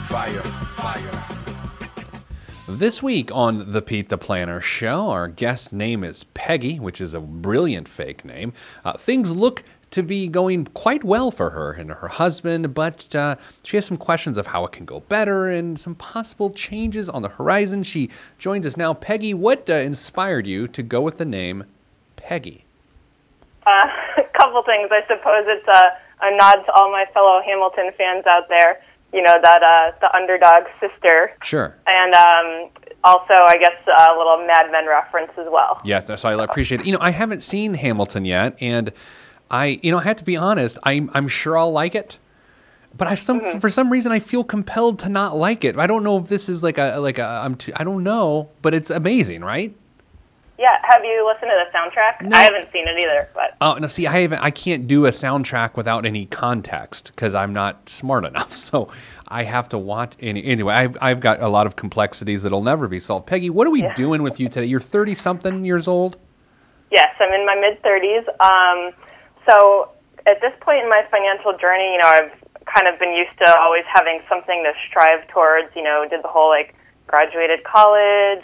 Fire, fire. This week on the Pete the Planner Show, our guest name is Peggy, which is a brilliant fake name. Things look to be going quite well for her and her husband, but she has some questions of how it can go better and some possible changes on the horizon. She joins us now. Peggy, what inspired you to go with the name Peggy? A couple things. I suppose it's a nod to all my fellow Hamilton fans out there. You know, that the underdog sister. Sure. And also, I guess, a little Mad Men reference as well. Yes, so I appreciate it. You know, I haven't seen Hamilton yet, and I have to be honest, I'm sure I'll like it. But for some reason, I feel compelled to not like it. I don't know if this is I don't know, but it's amazing, right? Yeah. Have you listened to the soundtrack? No. I haven't seen it either. But Oh, no, see, I can't do a soundtrack without any context because I'm not smart enough. So I have to watch. Anyway, I've got a lot of complexities that'll never be solved. Peggy, what are we doing with you today? You're 30-something years old? Yes, I'm in my mid-30s. So at this point in my financial journey, you know, I've kind of been used to always having something to strive towards. You know, did the whole, graduated college,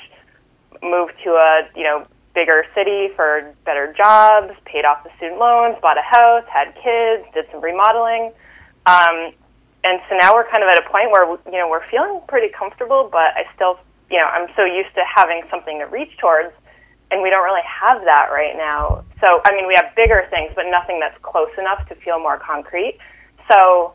moved to a, bigger city for better jobs, paid off the student loans, bought a house, had kids, did some remodeling. And so now we're kind of at a point where, we're feeling pretty comfortable, but I still, I'm so used to having something to reach towards, and we don't really have that right now. So, I mean, we have bigger things, but nothing that's close enough to feel more concrete. So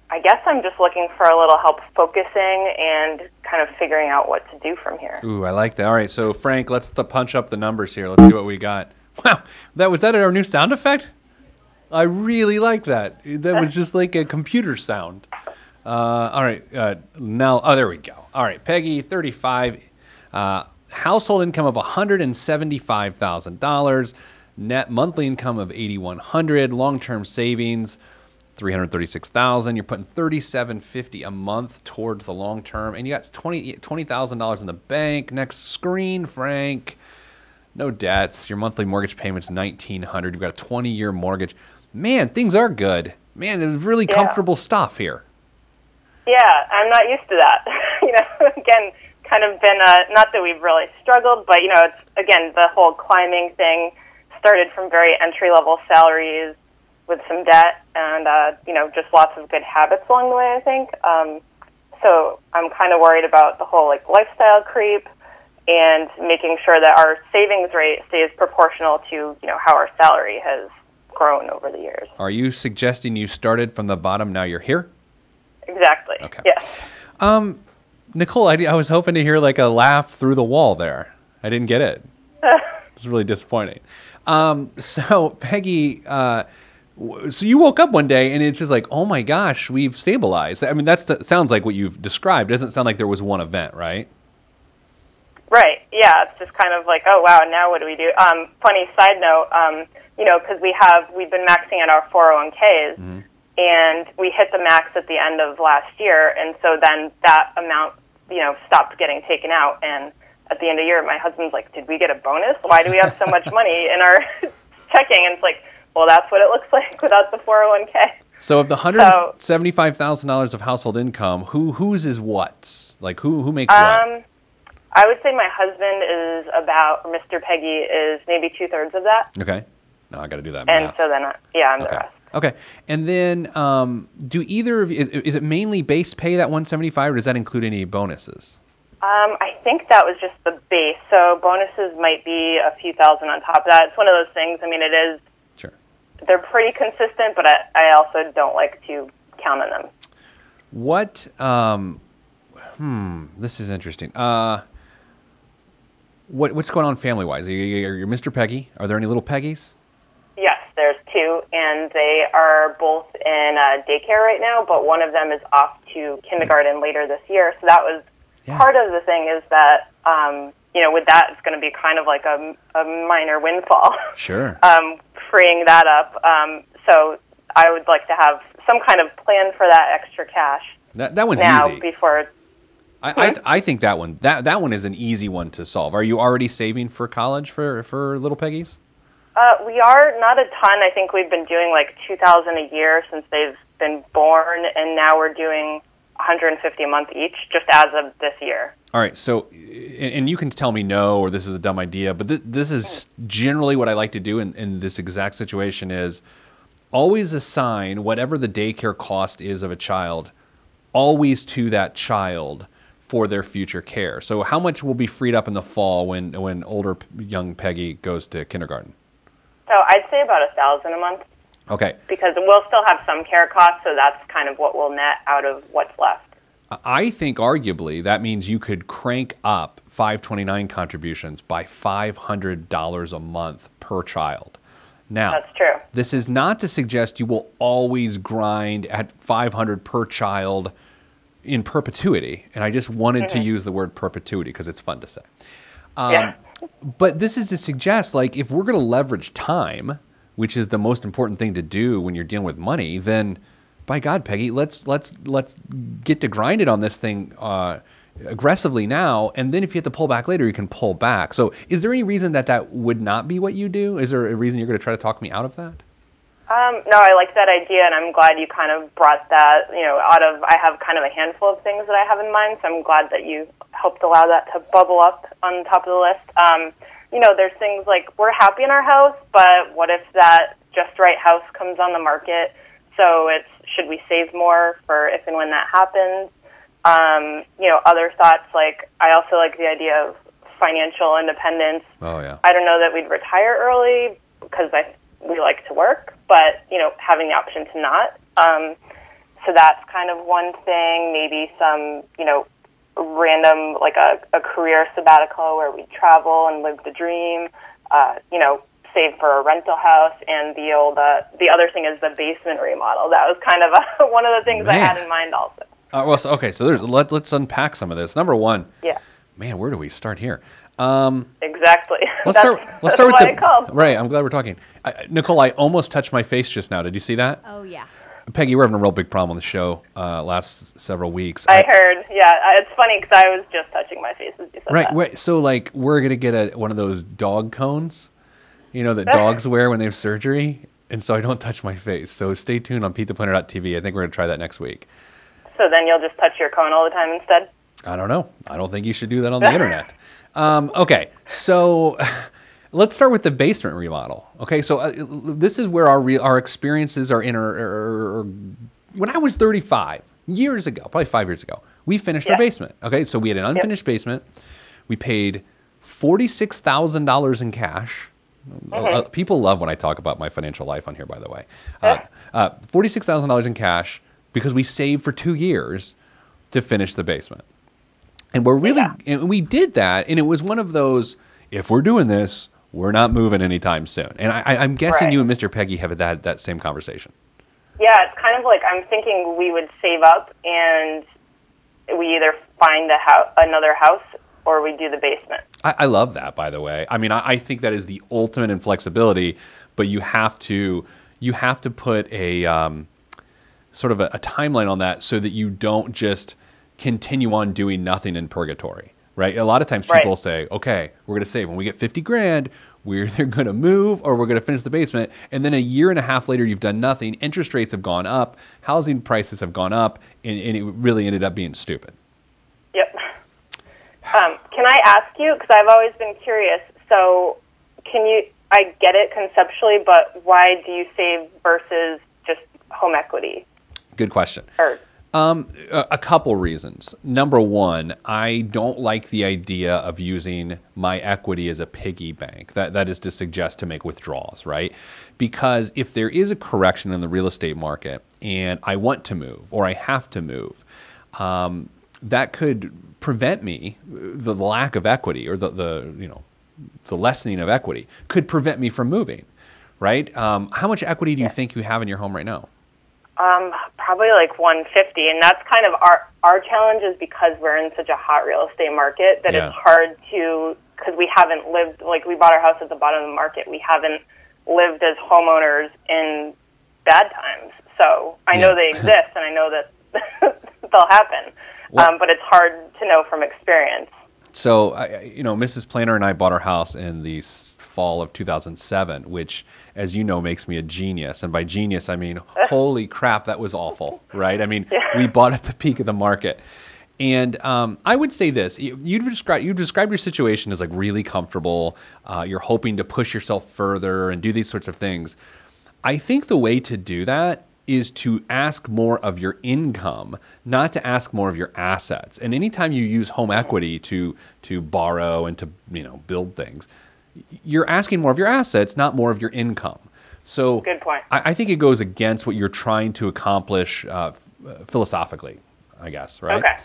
I guess I'm just looking for a little help focusing and kind of figuring out what to do from here. Ooh, I like that. All right, so Frank, let's punch up the numbers here. Let's see what we got. Wow, was that our new sound effect? I really like that. That was just like a computer sound. All right, now, there we go. All right, Peggy, 35, household income of $175,000, net monthly income of $8,100, long-term savings $336,000. You're putting $37.50 a month towards the long term, and you got $20,000 in the bank. Next screen, Frank. No debts. Your monthly mortgage payment's $1,900. You've got a 20-year mortgage. Man, things are good. Man, it's really comfortable stuff here. Yeah, I'm not used to that. Again, kind of been not that we've really struggled, but it's again the whole climbing thing started from very entry-level salaries with some debt and, just lots of good habits along the way, I think. So I'm kind of worried about the whole, lifestyle creep and making sure that our savings rate stays proportional to, how our salary has grown over the years. Are you suggesting you started from the bottom, now you're here? Exactly. Okay. Yes. Nicole, I was hoping to hear, a laugh through the wall there. I didn't get it. It's really disappointing. So, Peggy... So you woke up one day and it's just like, oh my gosh, we've stabilized. I mean, that sounds like what you've described. It doesn't sound like there was one event, right? Right. Yeah. It's just kind of like, oh wow, now what do we do? Funny side note, because we've been maxing out our 401ks, and we hit the max at the end of last year, and so then that amount, stopped getting taken out. And at the end of the year, my husband's like, did we get a bonus? Why do we have so much money in our checking? And it's like, well, that's what it looks like without the 401k. So of the $175,000 of household income, whose is what? Who makes what? I would say my husband is about, Mr. Peggy is maybe 2/3 of that. Okay. No, I got to do that And math. so then, I'm the rest. Okay. And then do either of you, is it mainly base pay, that 175, or does that include any bonuses? I think that was just the base. So bonuses might be a few thousand on top of that. It's one of those things. I mean, it is. They're pretty consistent, but I also don't like to count on them. What, this is interesting. What's going on family-wise? You're Mr. Peggy. Are there any little Peggys? Yes, there's two, and they are both in daycare right now, but one of them is off to kindergarten later this year. So that was part of the thing is that, with that, it's going to be kind of like a minor windfall. Sure. Freeing that up. So I would like to have some kind of plan for that extra cash. That one's now easy. Before. I think that one is an easy one to solve. Are you already saving for college for little Peggy's? We are not a ton. I think we've been doing like $2,000 a year since they've been born, and now we're doing $150 a month each, just as of this year. All right, so, and you can tell me no, or this is a dumb idea, but this is generally what I like to do in this exact situation is always assign whatever the daycare cost is of a child, always to that child for their future care. So how much will be freed up in the fall when older young Peggy goes to kindergarten? So I'd say about $1,000 a month. Okay. Because we'll still have some care costs, so that's kind of what we'll net out of what's left. I think arguably that means you could crank up 529 contributions by $500 a month per child. Now, that's true. This is not to suggest you will always grind at 500 per child in perpetuity, and I just wanted to use the word perpetuity because it's fun to say. Yeah. But this is to suggest, like, if we're going to leverage time, which is the most important thing to do when you're dealing with money, then by God, Peggy, let's get to grind it on this thing aggressively now, and then if you have to pull back later, you can pull back. So is there any reason that would not be what you do? Is there a reason you're going to try to talk me out of that? No, I like that idea, and I'm glad you kind of brought that, I have kind of a handful of things that I have in mind, so I'm glad that you helped allow that to bubble up on top of the list. There's things like we're happy in our house, but what if that just right house comes on the market? So should we save more for if and when that happens? Other thoughts, like I also like the idea of financial independence. Oh, yeah. I don't know that we'd retire early because we like to work, but, having the option to not. So that's kind of one thing, maybe some, random, like a career sabbatical where we travel and live the dream, save for a rental house, and the other thing is the basement remodel. That was kind of one of the things I had in mind also. So let's unpack some of this. Number one, yeah. Man, where do we start here? Exactly. Let's start with I called. Right. I'm glad we're talking. Nicole, I almost touched my face just now. Did you see that? Oh yeah. Peggy, we're having a real big problem on the show last several weeks. I heard. Yeah, it's funny because I was just touching my face as you said that. Right. So like we're gonna get one of those dog cones, that dogs wear when they have surgery, and so I don't touch my face. So stay tuned on PeteThePlanner.tv. I think we're gonna try that next week. So then you'll just touch your cone all the time instead? I don't know. I don't think you should do that on the internet. Okay, so let's start with the basement remodel. Okay, so this is where our experiences are in. When I was 35, years ago, probably 5 years ago, we finished our basement. Okay, so we had an unfinished basement. We paid $46,000 in cash. People love when I talk about my financial life on here, by the way. $46,000 in cash because we saved for 2 years to finish the basement. And and we did that, and it was one of those, if we're doing this, we're not moving anytime soon. And I'm guessing you and Mr. Peggy have had that same conversation. Yeah, it's kind of like I'm thinking we would save up and we either find another house or we do the basement. I love that, by the way. I mean, I think that is the ultimate in flexibility, but you have to put a sort of a timeline on that so that you don't just continue on doing nothing in purgatory, right? A lot of times people say, okay, we're going to save. When we get 50 grand, we're either going to move or we're going to finish the basement. And then a year and a half later, you've done nothing. Interest rates have gone up. Housing prices have gone up. And it really ended up being stupid. Yep. Can I ask you, because I've always been curious, so I get it conceptually, but why do you save versus just home equity? Good question. A couple reasons. Number one, I don't like the idea of using my equity as a piggy bank. That is to suggest to make withdrawals, right? Because if there is a correction in the real estate market and I want to move or I have to move, that could prevent me, the lack of equity or the lessening of equity could prevent me from moving, right? How much equity do you think you have in your home right now? Probably like 150, and that's kind of our challenge is because we're in such a hot real estate market that it's hard because we haven't lived, like we bought our house at the bottom of the market. We haven't lived as homeowners in bad times. So I know they exist and I know that they'll happen, but it's hard to know from experience. So, Mrs. Planner and I bought our house in the fall of 2007, which, as you know, makes me a genius. And by genius, I mean, holy crap, that was awful, right? I mean, we bought at the peak of the market. And I would say this: you describe your situation as like really comfortable. You're hoping to push yourself further and do these sorts of things. I think the way to do that is to ask more of your income, not to ask more of your assets. And anytime you use home equity to borrow and to build things, you're asking more of your assets, not more of your income. So good point. I think it goes against what you're trying to accomplish philosophically, I guess, right? Okay.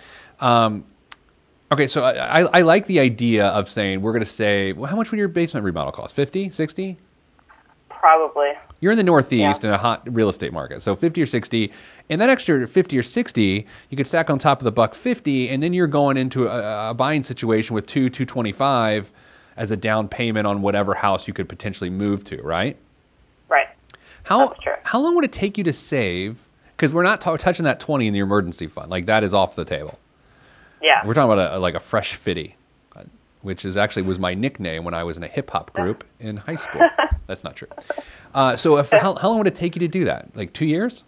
Okay, so I like the idea of saying we're going to say, well, how much would your basement remodel cost? 50, 60? Probably. You're in the Northeast in a hot real estate market, so 50 or 60, and that extra 50 or 60 you could stack on top of the $150, and then you're going into a buying situation with $225 as a down payment on whatever house you could potentially move to, right? Right. How long would it take you to save? Because we're not touching that 20 in the emergency fund, like that is off the table. Yeah. We're talking about like a fresh 50, which was my nickname when I was in a hip hop group in high school. That's not true. So how long would it take you to do that? Like 2 years?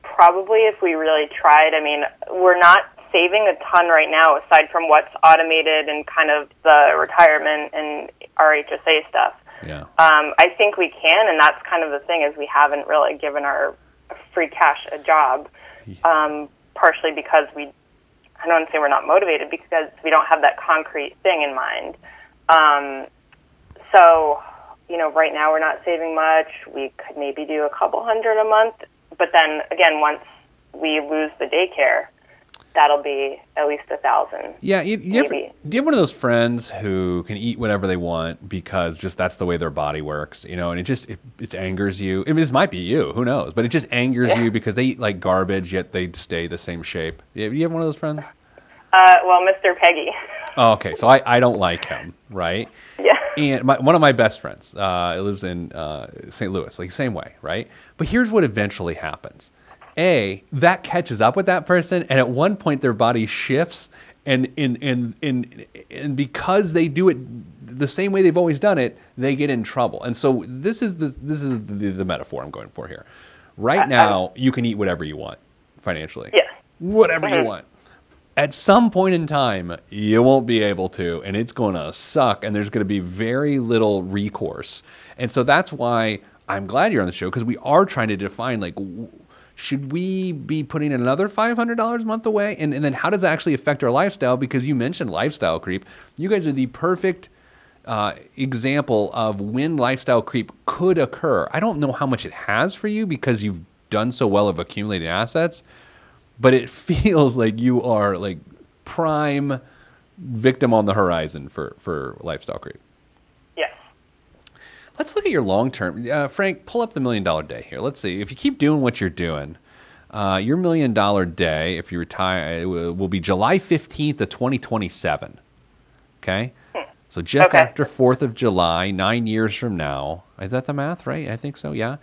Probably if we really tried. I mean, we're not saving a ton right now aside from what's automated and kind of the retirement and our HSA stuff. Yeah. I think we can, and that's kind of the thing is we haven't really given our free cash a job, partially because I don't want to say we're not motivated because we don't have that concrete thing in mind. So, right now we're not saving much. We could maybe do a couple hundred a month. But then, again, once we lose the daycare, that'll be at least 1,000. Yeah, do you have one of those friends who can eat whatever they want because just that's the way their body works, and it angers you? I mean, this might be you, who knows? But it just angers you because they eat like garbage, yet they stay the same shape. Do you have one of those friends? Well, Mr. Peggy. Oh, okay, so I don't like him, right? Yeah. And one of my best friends lives in St. Louis, like same way, right? But here's what eventually happens. That catches up with that person, and at one point their body shifts, and because they do it the same way they've always done it, they get in trouble. And so this is the metaphor I'm going for here. Right now, you can eat whatever you want financially. Yeah. Whatever you want. At some point in time, you won't be able to, and it's going to suck, and there's going to be very little recourse. And so that's why I'm glad you're on the show, because we are trying to define, like, should we be putting another $500 a month away? And then how does that actually affect our lifestyle? Because you mentioned lifestyle creep. You guys are the perfect example of when lifestyle creep could occur. I don't know how much it has for you because you've done so well of accumulating assets, but it feels like you are like prime victim on the horizon for lifestyle creep. Yes. Let's look at your long term. Frank, pull up the $1 Million Day here. Let's see. If you keep doing what you're doing, your $1 Million Day, if you retire, it will be July 15th of 2027. Okay? So just after 4th of July, 9 years from now. Is that the math, right? I think so, yeah.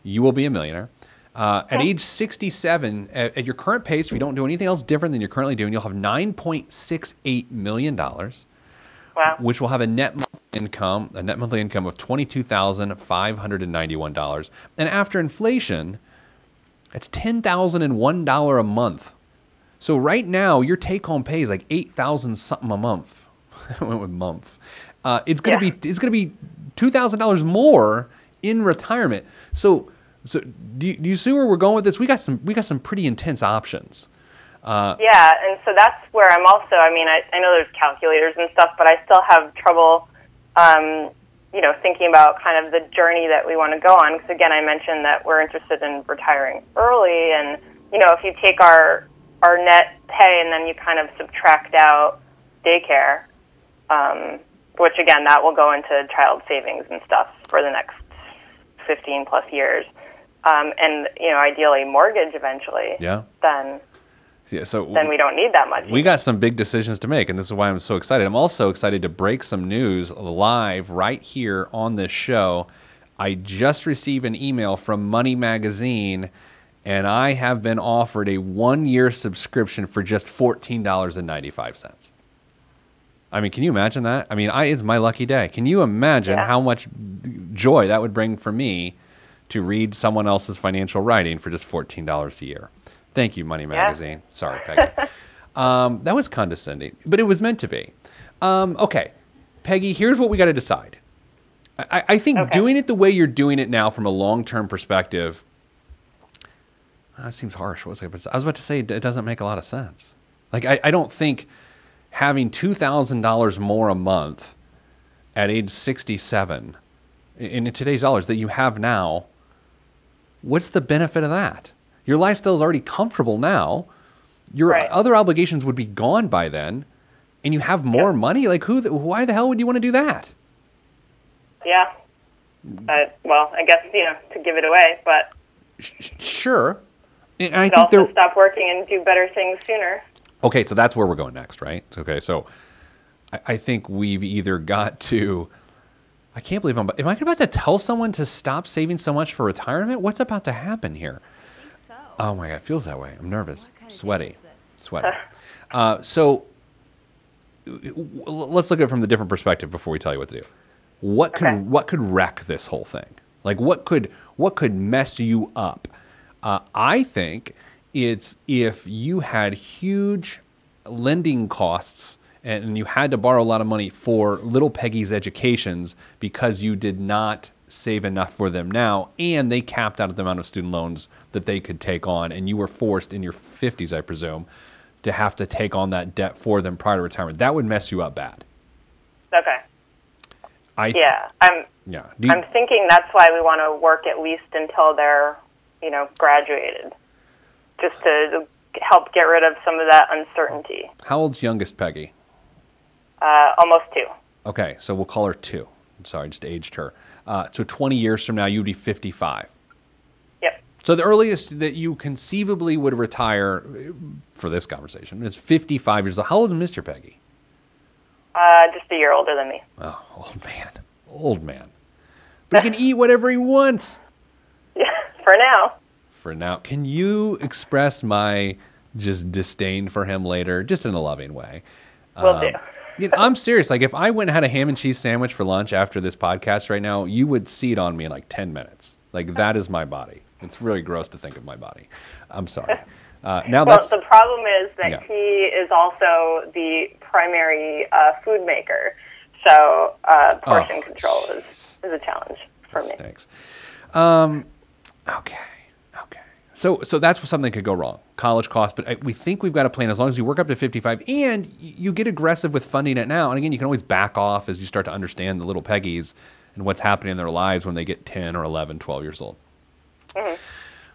You will be a millionaire. At age 67, at your current pace, if you don't do anything else different than you're currently doing, you'll have $9.68 million, wow, which will have a net monthly income of $22,591. And after inflation, it's $10,001 a month. So right now, your take-home pay is like $8,000 something a month. I went with month. It's gonna be $2,000 more in retirement. So do you see where we're going with this? We got some pretty intense options. Yeah, and so that's where I'm also. I mean, I know there's calculators and stuff, but I still have trouble, thinking about kind of the journey that we want to go on. Because again, I mentioned that we're interested in retiring early, and if you take our net pay and then you kind of subtract out daycare, which again that will go into child savings and stuff for the next 15 plus years. And ideally mortgage eventually. Yeah. Then we don't need that much. We got some big decisions to make, and this is why I'm so excited. I'm also excited to break some news live right here on this show. I just received an email from Money Magazine, and I have been offered a 1-year subscription for just $14.95. I mean, can you imagine that? I mean, it's my lucky day. Can you imagine how much joy that would bring for me to read someone else's financial writing for just $14 a year? Thank you, Money Magazine. Sorry, Peggy. That was condescending, but it was meant to be. Okay, Peggy, here's what we got to decide. I think doing it the way you're doing it now from a long-term perspective, that seems harsh. What was I about to say? It doesn't make a lot of sense. Like, I don't think having $2,000 more a month at age 67 in today's dollars that you have now, what's the benefit of that? Your lifestyle is already comfortable now. Your other obligations would be gone by then, and you have more money? Like, why the hell would you want to do that? Yeah. Well, I guess, to give it away, but... Sure. And I think also stop working and do better things sooner. Okay, so that's where we're going next, right? Okay, so I think we've either got to... I can't believe am I about to tell someone to stop saving so much for retirement? What's about to happen here? I think so. Oh my God, it feels that way. I'm nervous, sweaty. So let's look at it from the different perspective before we tell you what to do. What could wreck this whole thing? Like what could mess you up? I think it's if you had huge lending costs and you had to borrow a lot of money for little Peggy's educations because you did not save enough for them now, and they capped out the amount of student loans that they could take on, and you were forced in your 50s, I presume, to have to take on that debt for them prior to retirement. That would mess you up bad. Okay. I'm thinking that's why we want to work at least until they're, graduated, just to help get rid of some of that uncertainty. How old's youngest Peggy? Almost 2. Okay, so we'll call her 2. I'm sorry, I just aged her. So 20 years from now, you'd be 55. Yep. So the earliest that you conceivably would retire for this conversation is 55 years old. How old is Mr. Peggy? Just a year older than me. Oh, old man. But he can eat whatever he wants. Yeah, for now. For now. Can you express my just disdain for him later, just in a loving way? Will do. I'm serious. Like, if I went and had a ham and cheese sandwich for lunch after this podcast right now, you would see it on me in like 10 minutes. Like, that is my body. It's really gross to think of my body. I'm sorry. The problem is that he is also the primary food maker. So portion control is a challenge for me. Stinks. Okay. So that's where something could go wrong. College costs, but we think we've got a plan as long as you work up to 55 and you get aggressive with funding it now. And again, you can always back off as you start to understand the little Peggies and what's happening in their lives when they get 10 or 11, 12 years old. Mm-hmm.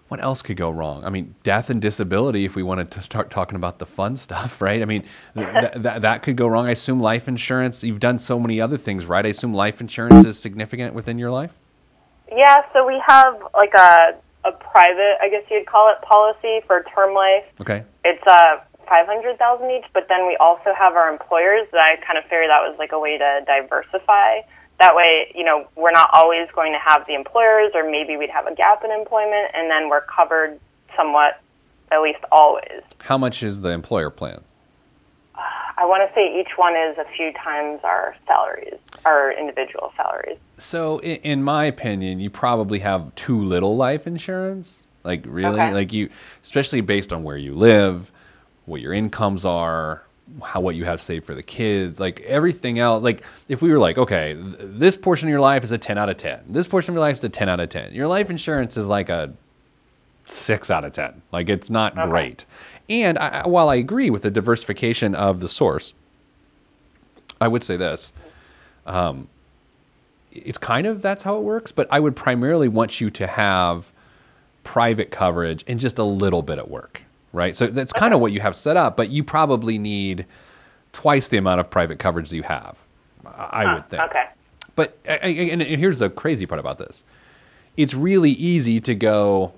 What else could go wrong? I mean, death and disability, if we wanted to start talking about the fun stuff, right? I mean, that could go wrong. I assume life insurance, you've done so many other things, right? I assume life insurance is significant within your life? Yeah, so we have like a private, I guess you'd call it, policy for term life. Okay. It's $500,000 each, but then we also have our employers. That I kind of figured that was like a way to diversify. That way, we're not always going to have the employers, or maybe we'd have a gap in employment, and then we're covered somewhat, at least always. How much is the employer plan? I want to say each one is a few times our salaries, our individual salaries. So, in my opinion, you probably have too little life insurance. Like, really? Okay. Like, especially based on where you live, what your incomes are, what you have saved for the kids, like everything else. Like, if we were like, okay, this portion of your life is a 10 out of 10. This portion of your life is a 10 out of 10. Your life insurance is like a 6 out of 10. Like, it's not great. And while I agree with the diversification of the source, I would say this. It's kind of, that's how it works, but I would primarily want you to have private coverage and just a little bit at work, right? So that's kind of what you have set up, but you probably need twice the amount of private coverage that you have, I would think. Okay. But, and here's the crazy part about this. It's really easy to go,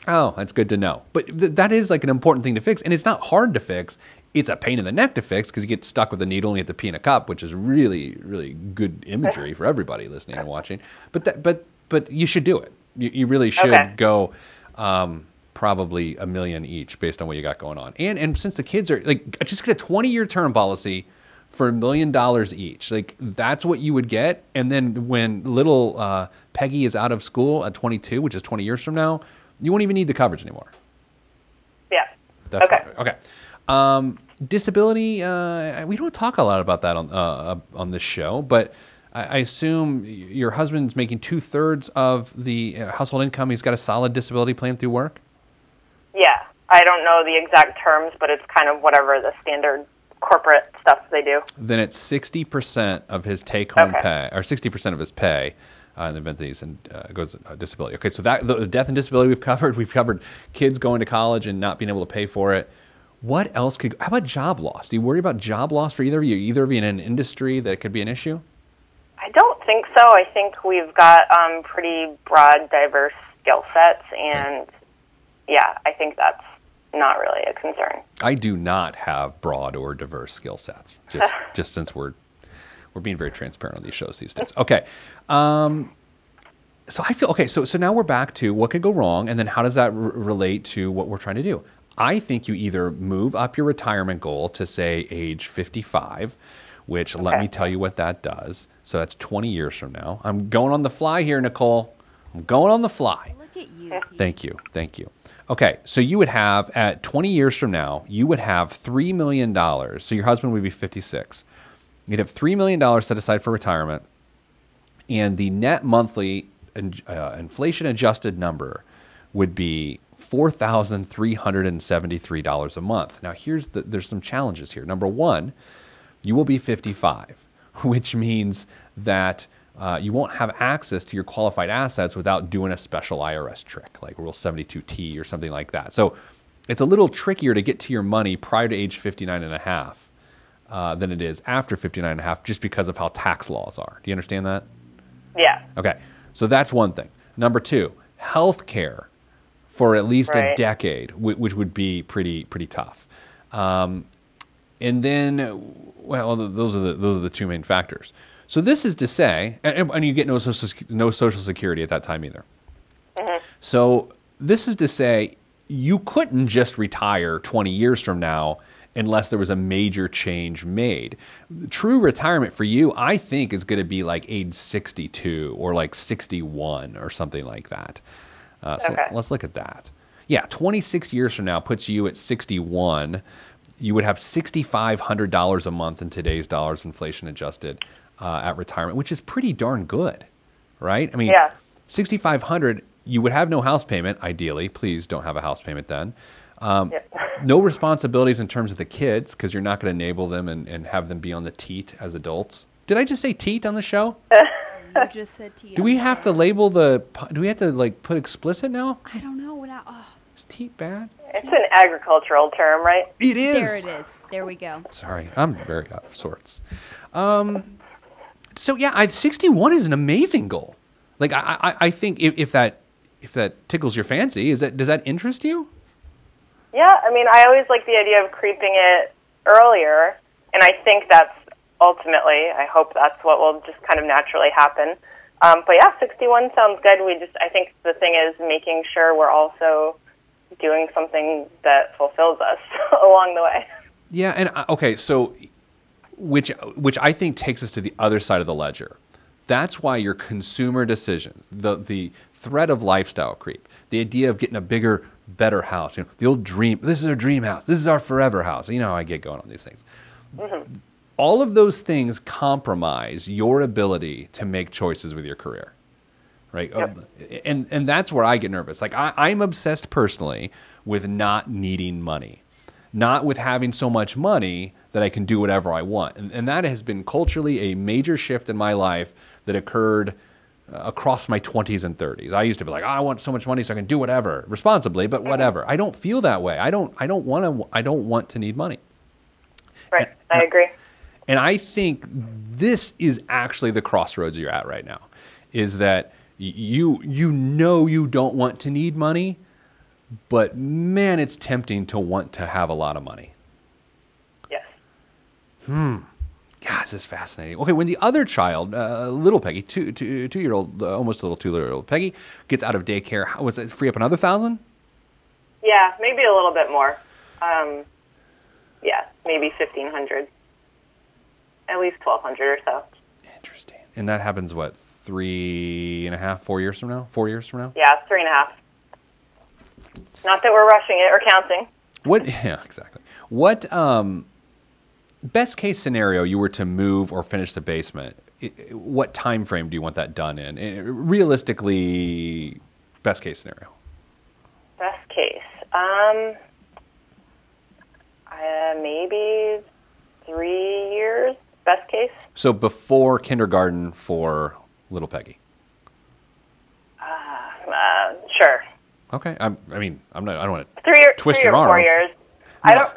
oh, that's good to know. But that is like an important thing to fix. And it's not hard to fix. It's a pain in the neck to fix because you get stuck with a needle and you have to pee in a cup, which is really, really good imagery for everybody listening and watching. But you should do it. You really should go. probably $1 million each based on what you got going on. And since the kids are like, just get a 20-year term policy for $1 million each. Like that's what you would get. And then when little Peggy is out of school at 22, which is 20 years from now, you won't even need the coverage anymore. Yeah. That's okay. Okay. Disability. We don't talk a lot about that on this show, but I assume your husband's making 2/3 of the household income. He's got a solid disability plan through work. Yeah, I don't know the exact terms, but it's kind of whatever the standard corporate stuff they do. Then it's 60% of his take-home pay, or 60% of his pay, in the event that he's goes disability. Okay, so that the death and disability we've covered. We've covered kids going to college and not being able to pay for it. What else could? How about job loss? Do you worry about job loss for either of you? Either of you in an industry that could be an issue? I don't think so. I think we've got pretty broad, diverse skill sets, and yeah, I think that's not really a concern. I do not have broad or diverse skill sets. Just since we're being very transparent on these shows these days. Okay. So I feel okay. So now we're back to what could go wrong, and then how does that relate to what we're trying to do? I think you either move up your retirement goal to say age 55, which let me tell you what that does. So that's 20 years from now. I'm going on the fly here, Nicole. I'm going on the fly. Look at you. Thank you. Thank you. Okay, so you would have, at 20 years from now, you would have $3 million. So your husband would be 56. You'd have $3 million set aside for retirement, and the net monthly inflation-adjusted number would be $4,373 a month. Now, there's some challenges here. Number one, you will be 55, which means that you won't have access to your qualified assets without doing a special IRS trick, like Rule 72T or something like that. So it's a little trickier to get to your money prior to age 59 and a half than it is after 59 and a half, just because of how tax laws are. Do you understand that? Yeah. Okay, so that's one thing. Number two, health care for at least a decade, which would be pretty tough. And then, well, those are the two main factors. So this is to say, and you get no Social Security at that time either. So this is to say, you couldn't just retire 20 years from now unless there was a major change made. True retirement for you, I think, is going to be like age 62 or like 61 or something like that. So let's look at that. Yeah, 26 years from now puts you at 61. You would have $6,500 a month in today's dollars, inflation adjusted, at retirement, which is pretty darn good, right? I mean, $6,500. You would have no house payment, ideally. Please don't have a house payment then. No responsibilities in terms of the kids, because you're not going to enable them and have them be on the teat as adults. Did I just say teat on the show? You just said teat. Do we have to label do we have to like put explicit now? I don't know. Is teat bad? It's an agricultural term, right? It is. There it is. There we go. Sorry, I'm very out of sorts. So yeah, 61 is an amazing goal. Like I think if that tickles your fancy, does that interest you? Yeah, I mean, I always like the idea of creeping it earlier, and I think that's ultimately, I hope that's what will just kind of naturally happen. But yeah, 61 sounds good. I think the thing is making sure we're also doing something that fulfills us along the way. Yeah, and okay, so which I think takes us to the other side of the ledger. That's why your consumer decisions, the threat of lifestyle creep, the idea of getting a bigger, better house, the old dream, this is our dream house, this is our forever house. You know how I get going on these things. All of those things compromise your ability to make choices with your career, right? Yep. And that's where I get nervous. Like I'm obsessed personally with not needing money, not with having so much money that I can do whatever I want. And that has been culturally a major shift in my life that occurred across my 20s and 30s. I used to be like, I want so much money so I can do whatever, responsibly, but whatever. I don't feel that way. I don't want to need money. Right, I agree. And I think this is actually the crossroads you're at right now, is that you know you don't want to need money, but man, it's tempting to want to have a lot of money. Yes. God, this is fascinating. Okay, when the other child, little Peggy, two-year-old, almost a little 2-year-old Peggy, gets out of daycare, was it free up another $1,000? Yeah, maybe a little bit more. Yeah, maybe 1,500. At least 1,200 or so. Interesting. And that happens, what, 3.5, 4 years from now? 4 years from now? Yeah, 3.5. Not that we're rushing it or counting. What? Yeah, exactly. What best case scenario you were to move or finish the basement? What time frame do you want that done in? Realistically, best case scenario. Best case, maybe 3 years. Best case. So before kindergarten for little Peggy. Sure. Okay. I don't want to 3 years, twist 3 your or 4 arm. years. No.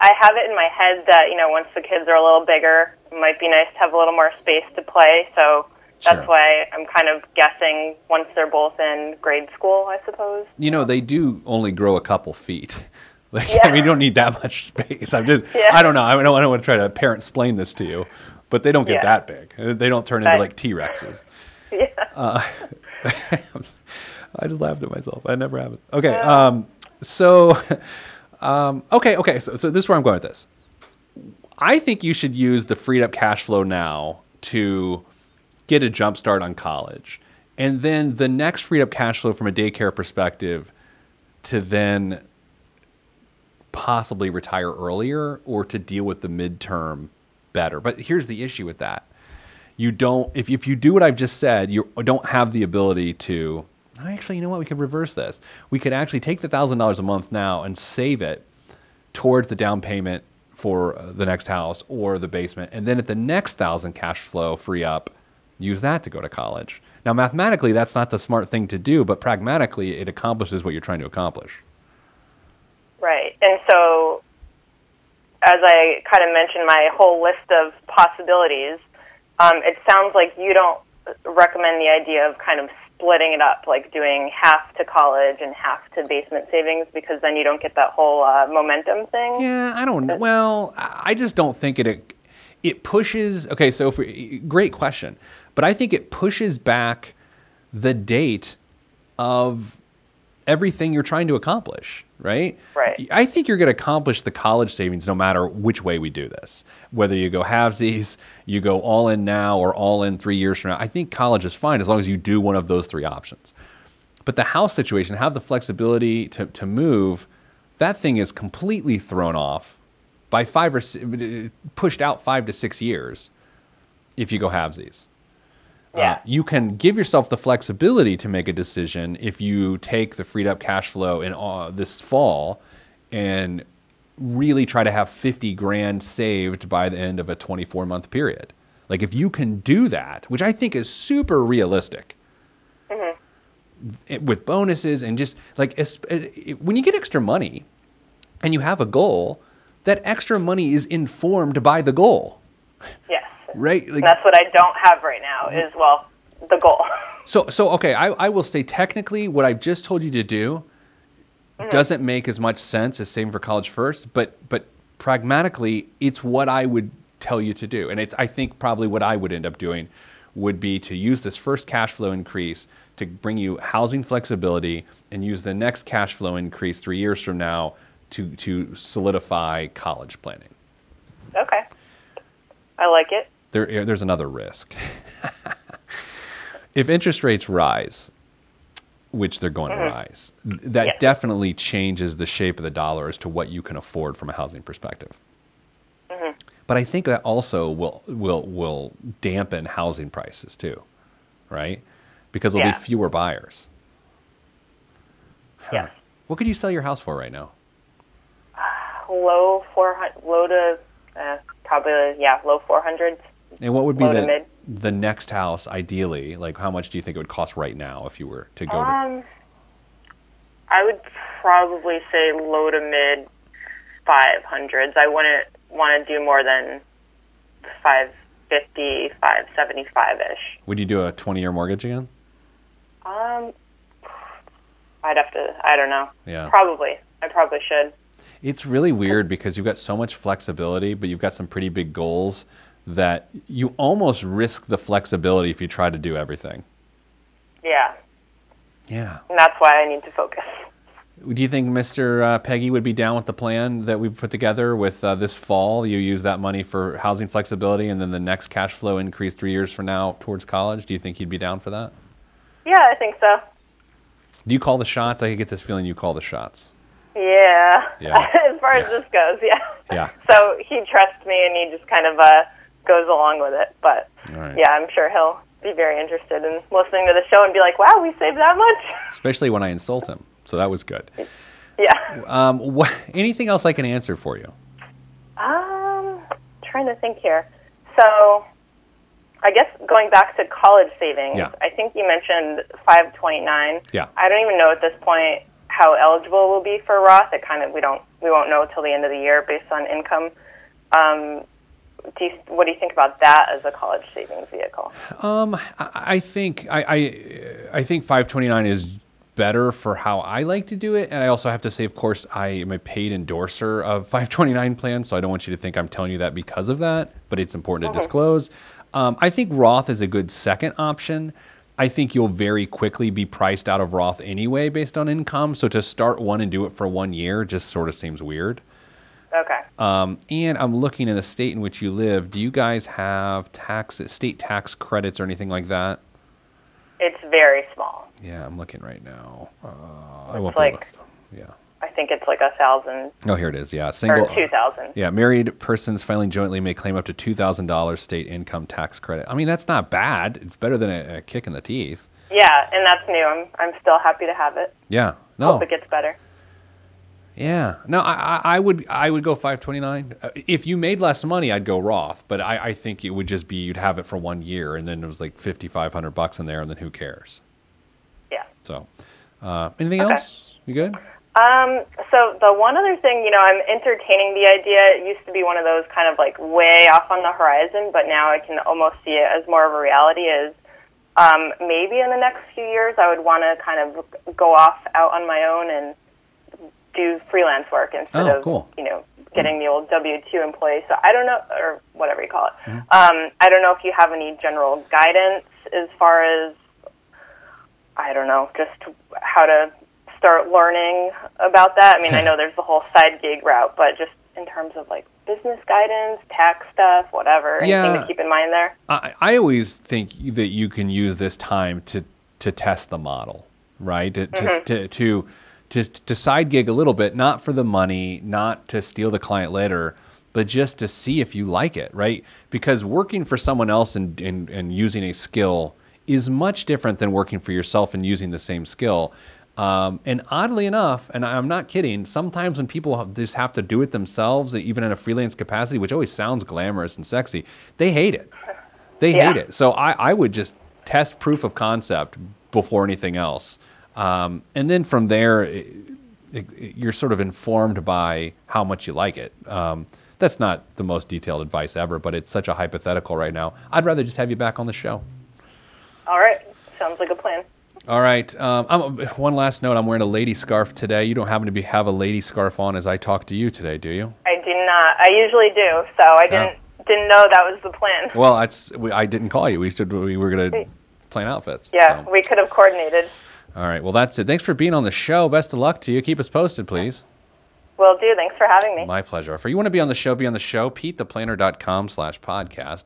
I have it in my head that, once the kids are a little bigger, it might be nice to have a little more space to play. So that's Sure. why I'm kind of guessing once they're both in grade school, I suppose. They do only grow a couple feet. Like, Yeah. you don't need that much space. I don't know. I don't want to try to parent-splain this to you, but they don't get Yeah. that big. They don't turn into like T-Rexes. Yeah. I just laughed at myself. I never have it. Okay. So this is where I'm going with this. I think you should use the freed up cash flow now to get a jump start on college. And then the next freed up cash flow from a daycare perspective to then possibly retire earlier or to deal with the midterm better. But here's the issue with that. You don't, if you do what I've just said, you don't have the ability to, actually, you know what? We could reverse this. We could actually take the $1,000 a month now and save it towards the down payment for the next house or the basement. And then at the next 1,000 cash flow free up, use that to go to college. Now, mathematically, that's not the smart thing to do, but pragmatically, it accomplishes what you're trying to accomplish. Right. And so, as I kind of mentioned my whole list of possibilities, it sounds like you don't recommend the idea of kind of splitting it up, like doing half to college and half to basement savings, because then you don't get that whole momentum thing. Yeah, I don't know. Well, I just don't think it pushes. Okay, so great question, but I think it pushes back the date of everything you're trying to accomplish, right? Right. I think you're going to accomplish the college savings no matter which way we do this. Whether you go halvesies, you go all in now, or all in 3 years from now. I think college is fine as long as you do one of those three options. But the house situation, have the flexibility to move, that thing is completely thrown off by pushed out 5 to 6 years if you go halvesies. Yeah. You can give yourself the flexibility to make a decision if you take the freed up cash flow in this fall and really try to have 50 grand saved by the end of a 24-month period. Like if you can do that, which I think is super realistic, with bonuses and just like when you get extra money and you have a goal, that extra money is informed by the goal. Yes. Right? Like, that's what I don't have right now is, well, the goal. So okay, I will say technically what I've just told you to do doesn't make as much sense as saving for college first, but pragmatically, it's what I would tell you to do. And I think probably what I would end up doing would be to use this first cash flow increase to bring you housing flexibility and use the next cash flow increase 3 years from now to solidify college planning. Okay. I like it. There's another risk. If interest rates rise, which they're going to rise, that definitely changes the shape of the dollar as to what you can afford from a housing perspective. But I think that also will dampen housing prices too, right? Because there'll be fewer buyers. Yes. What could you sell your house for right now? Low 400s. And what would be Low to mid. the next house ideally? Like how much do you think it would cost right now if you were to go to? I would probably say low to mid 500s. I wouldn't want to do more than 550, 575-ish. Would you do a 20-year mortgage again? I'd have to, I don't know. Yeah. Probably. I probably should. It's really weird because you've got so much flexibility, but you've got some pretty big goals that you almost risk the flexibility if you try to do everything. Yeah. Yeah. And that's why I need to focus. Do you think Mr. Peggy would be down with the plan that we put together with this fall? You use that money for housing flexibility and then the next cash flow increase 3 years from now towards college. Do you think he'd be down for that? Yeah, I think so. Do you call the shots? I get this feeling you call the shots. Yeah. Yeah. As far as this goes, yeah. Yeah. So he trusts me, and he just kind of goes along with it. But, Right. yeah, I'm sure he'll be very interested in listening to the show and be like, wow, we saved that much? Especially when I insult him. So that was good. Yeah. Anything else I can answer for you? Trying to think here. So I guess going back to college savings, Yeah. I think you mentioned 529. Yeah. I don't even know at this point how eligible we'll be for Roth. It kind of we won't know until the end of the year based on income. What do you think about that as a college savings vehicle? I think I think 529 is better for how I like to do it, and I also have to say, of course, I am a paid endorser of 529 plans, so I don't want you to think I'm telling you that because of that, but it's important to disclose. I think Roth is a good second option. I think you'll very quickly be priced out of Roth anyway based on income, so to start one and do it for 1 year just sort of seems weird. Okay. And I'm looking in the state in which you live. Do you guys have state tax credits or anything like that? It's very small. Yeah, I'm looking right now. It's like, yeah. I think it's like 1,000 Oh, here it is. Yeah, or 2,000. Yeah, married persons filing jointly may claim up to $2,000 state income tax credit. I mean, that's not bad. It's better than a kick in the teeth. Yeah, and that's new. I'm still happy to have it. Yeah. No. Hope it gets better. Yeah. No, I would go 529. If you made less money, I'd go Roth. But I think it would just be you'd have it for 1 year, and then it was like $5,500 in there, and then who cares? Yeah. So, anything else? You good? So the one other thing, I'm entertaining the idea. It used to be one of those kind of like way off on the horizon, but now I can almost see it as more of a reality. Is maybe in the next few years I would want to kind of go off out on my own and do freelance work instead of cool. getting the old W-2 employee. So I don't know, or whatever you call it. I don't know if you have any general guidance as far as, I don't know, just how to start learning about that. I mean, I know there's the whole side gig route, but just in terms of like business guidance, tax stuff, whatever, anything to keep in mind there? I always think that you can use this time to test the model, right? To side gig a little bit, not for the money, not to steal the client later, but just to see if you like it, right? Because working for someone else and using a skill is much different than working for yourself and using the same skill. And oddly enough, and I'm not kidding, sometimes when people just have to do it themselves, even in a freelance capacity, which always sounds glamorous and sexy, they hate it. They hate it. So I would just test proof of concept before anything else. And then from there, you're sort of informed by how much you like it. That's not the most detailed advice ever, but it's such a hypothetical right now. I'd rather just have you back on the show. All right. Sounds like a plan. All right. One last note. I'm wearing a lady scarf today. You don't happen to have a lady scarf on as I talk to you today, do you? I do not. I usually do, so I didn't know that was the plan. Well, I didn't call you. We were going to plan outfits. Yeah, so. We could have coordinated. All right. Well, that's it. Thanks for being on the show. Best of luck to you. Keep us posted, please. Will do. Thanks for having me. My pleasure. If you want to be on the show, PeteThePlanner.com/podcast.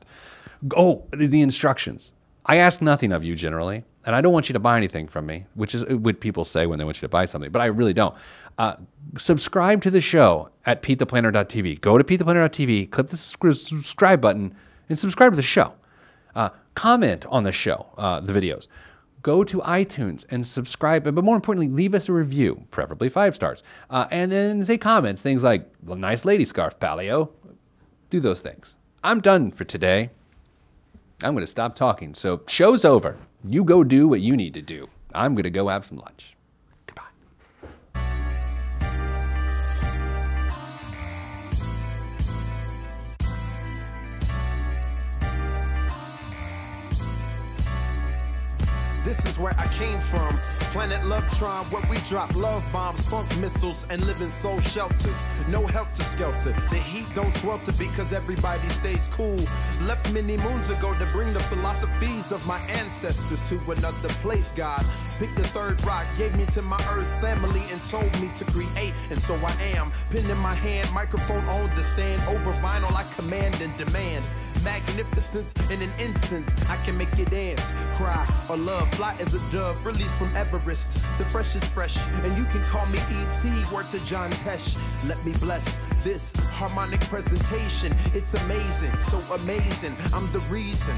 Oh, the instructions. I ask nothing of you generally, and I don't want you to buy anything from me, which is what people say when they want you to buy something, but I really don't. Subscribe to the show at PeteThePlanner.tv. Go to PeteThePlanner.tv, click the subscribe button, and subscribe to the show. Comment on the show, the videos. Go to iTunes and subscribe, but more importantly, leave us a review, preferably 5 stars. And then say comments, things like, well, nice lady scarf, Palio. Do those things. I'm done for today. I'm going to stop talking. So show's over. You go do what you need to do. I'm going to go have some lunch. Goodbye. This is where I came from. Planet Lovetron, where we drop love bombs, funk missiles, and live in soul shelters. No helter skelter. The heat don't swelter because everybody stays cool. Left many moons ago to bring the philosophies of my ancestors to another place. God picked the third rock, gave me to my earth family, and told me to create. And so I am. Pen in my hand, microphone on the stand. Over vinyl, I command and demand magnificence in an instance. I can make you dance, cry, or love. Fly as a dove, released from Everest. The fresh is fresh, and you can call me E.T. Word to John Tesh. Let me bless this harmonic presentation. It's amazing, so amazing. I'm the reason.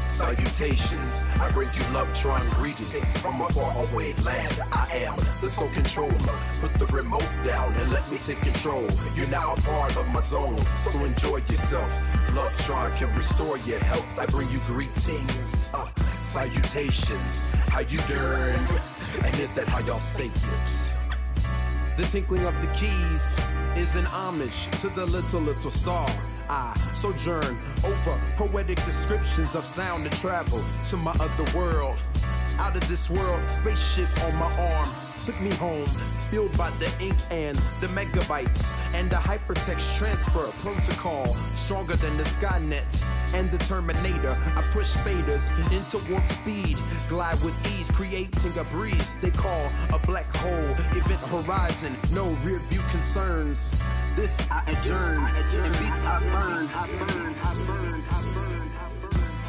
Salutations, I bring you Lovetron greetings from a faraway land. I am the soul controller. Put the remote down and let me take control. You're now a part of my zone, so enjoy yourself. Lovetron can restore your health. I bring you greetings, salutations. How you doing? And is that how y'all say it? The tinkling of the keys is an homage to the little star. I sojourn over poetic descriptions of sound and travel to my other world. Out of this world, spaceship on my arm took me home, fueled by the ink and the megabytes and the hypertext transfer protocol, stronger than the Skynet and the Terminator. I push faders into warp speed, glide with ease, creating a breeze they call a black hole. Event horizon, no rear view concerns. This I adjourn, in beats I burn.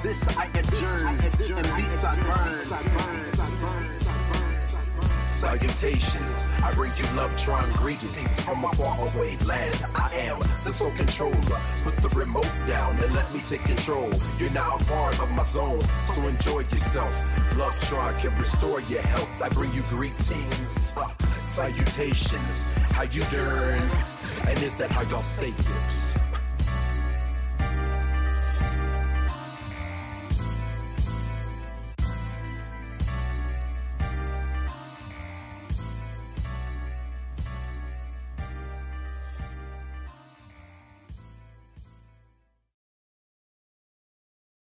This I adjourn, in beats I burn. Salutations, I bring you Lovetron greetings from a faraway land. I am the soul controller. Put the remote down and let me take control. You're now a part of my zone, so enjoy yourself. Lovetron can restore your health. I bring you greetings, salutations. How you doing? And is that how y'all say it?